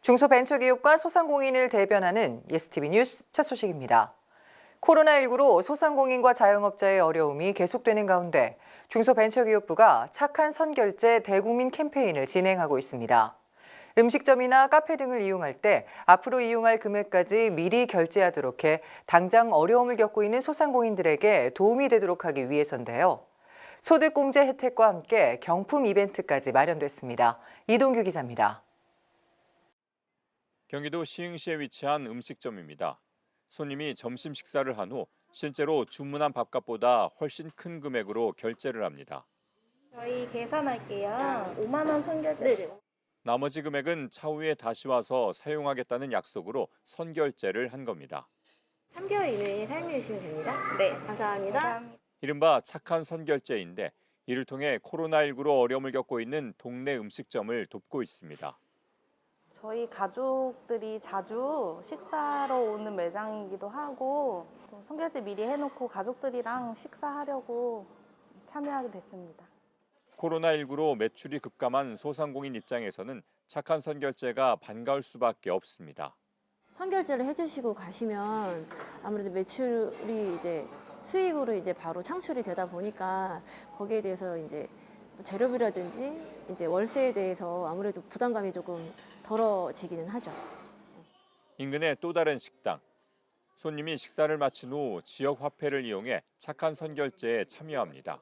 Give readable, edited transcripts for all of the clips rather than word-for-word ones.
중소벤처기업과 소상공인을 대변하는 예스티비 뉴스 첫 소식입니다. 코로나19로 소상공인과 자영업자의 어려움이 계속되는 가운데 중소벤처기업부가 착한 선결제 대국민 캠페인을 진행하고 있습니다. 음식점이나 카페 등을 이용할 때 앞으로 이용할 금액까지 미리 결제하도록 해 당장 어려움을 겪고 있는 소상공인들에게 도움이 되도록 하기 위해서인데요. 소득공제 혜택과 함께 경품 이벤트까지 마련됐습니다. 이동규 기자입니다. 경기도 시흥시에 위치한 음식점입니다. 손님이 점심 식사를 한 후 실제로 주문한 밥값보다 훨씬 큰 금액으로 결제를 합니다. 저희 계산할게요. 5만 원 선결제. 네. 나머지 금액은 차후에 다시 와서 사용하겠다는 약속으로 선결제를 한 겁니다. 3개월 이내에 사용해 주시면 됩니다. 네. 감사합니다. 이른바 착한 선결제인데 이를 통해 코로나19로 어려움을 겪고 있는 동네 음식점을 돕고 있습니다. 저희 가족들이 자주 식사로 오는 매장이기도 하고 또 선결제 미리 해놓고 가족들이랑 식사하려고 참여하게 됐습니다. 코로나19로 매출이 급감한 소상공인 입장에서는 착한 선결제가 반가울 수밖에 없습니다. 선결제를 해주시고 가시면 아무래도 매출이 이제 수익으로 이제 바로 창출이 되다 보니까 거기에 대해서 이제 재료비라든지 이제 월세에 대해서 아무래도 부담감이 조금 덜어지기는 하죠. 인근의 또 다른 식당. 손님이 식사를 마친 후 지역 화폐를 이용해 착한 선결제에 참여합니다.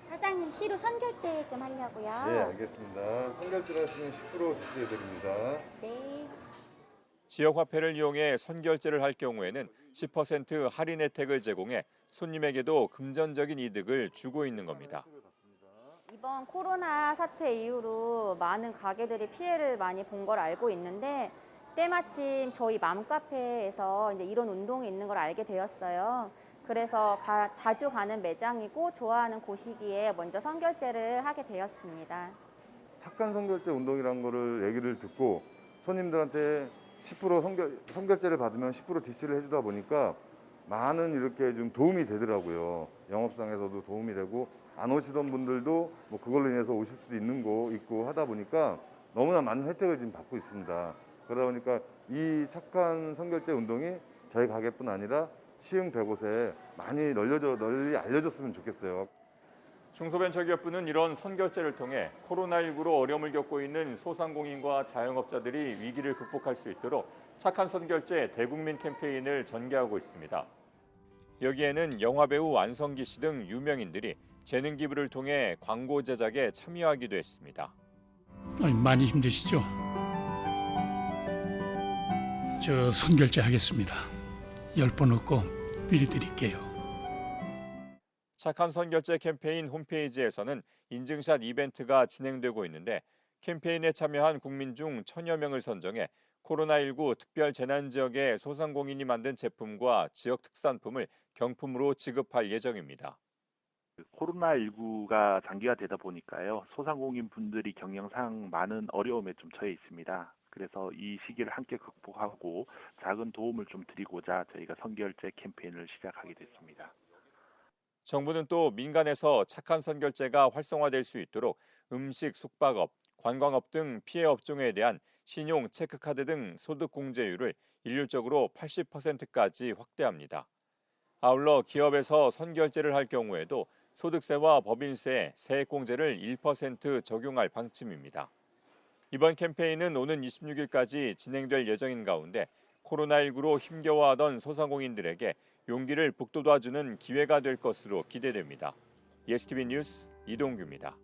사장님 시루 선결제 좀 하려고요. 네, 알겠습니다. 선결제를 하시면 10% 지급해드립니다. 네. 지역 화폐를 이용해 선결제를 할 경우에는 10% 할인 혜택을 제공해 손님에게도 금전적인 이득을 주고 있는 겁니다. 이번 코로나 사태 이후로 많은 가게들이 피해를 많이 본 걸 알고 있는데 때마침 저희 맘카페에서 이제 이런 운동이 있는 걸 알게 되었어요. 그래서 자주 가는 매장이고 좋아하는 곳이기에 먼저 선결제를 하게 되었습니다. 착한 선결제 운동이라는 거를 얘기를 듣고 손님들한테 10% 선결제를 받으면 10% DC를 해주다 보니까 많은 이렇게 좀 도움이 되더라고요. 영업상에서도 도움이 되고 안 오시던 분들도 뭐 그걸로 인해서 오실 수도 있는 거 있고 하다 보니까 너무나 많은 혜택을 지금 받고 있습니다. 그러다 보니까 이 착한 선결제 운동이 저희 가게뿐 아니라 시흥 100곳에 많이 널리 알려졌으면 좋겠어요. 중소벤처기업부는 이런 선결제를 통해 코로나19로 어려움을 겪고 있는 소상공인과 자영업자들이 위기를 극복할 수 있도록 착한 선결제 대국민 캠페인을 전개하고 있습니다. 여기에는 영화배우 안성기 씨 등 유명인들이 재능 기부를 통해 광고 제작에 참여하기도 했습니다. 많이 힘드시죠? 저 선결제 하겠습니다. 10번 얻고 미리 드릴게요. 착한 선결제 캠페인 홈페이지에서는 인증샷 이벤트가 진행되고 있는데 캠페인에 참여한 국민 중 1000여 명을 선정해 코로나19 특별 재난 지역의 소상공인이 만든 제품과 지역 특산품을 경품으로 지급할 예정입니다. 코로나19가 장기화되다 보니까요. 소상공인 분들이 경영상 많은 어려움에 좀 처해 있습니다. 그래서 이 시기를 함께 극복하고 작은 도움을 좀 드리고자 저희가 선결제 캠페인을 시작하게 됐습니다. 정부는 또 민간에서 착한 선결제가 활성화될 수 있도록 음식, 숙박업, 관광업 등 피해 업종에 대한 신용, 체크카드 등 소득 공제율을 일률적으로 80%까지 확대합니다. 아울러 기업에서 선결제를 할 경우에도 소득세와 법인세, 세액공제를 1% 적용할 방침입니다. 이번 캠페인은 오는 26일까지 진행될 예정인 가운데 코로나19로 힘겨워하던 소상공인들에게 용기를 북돋아주는 기회가 될 것으로 기대됩니다. 예스티비 뉴스 이동규입니다.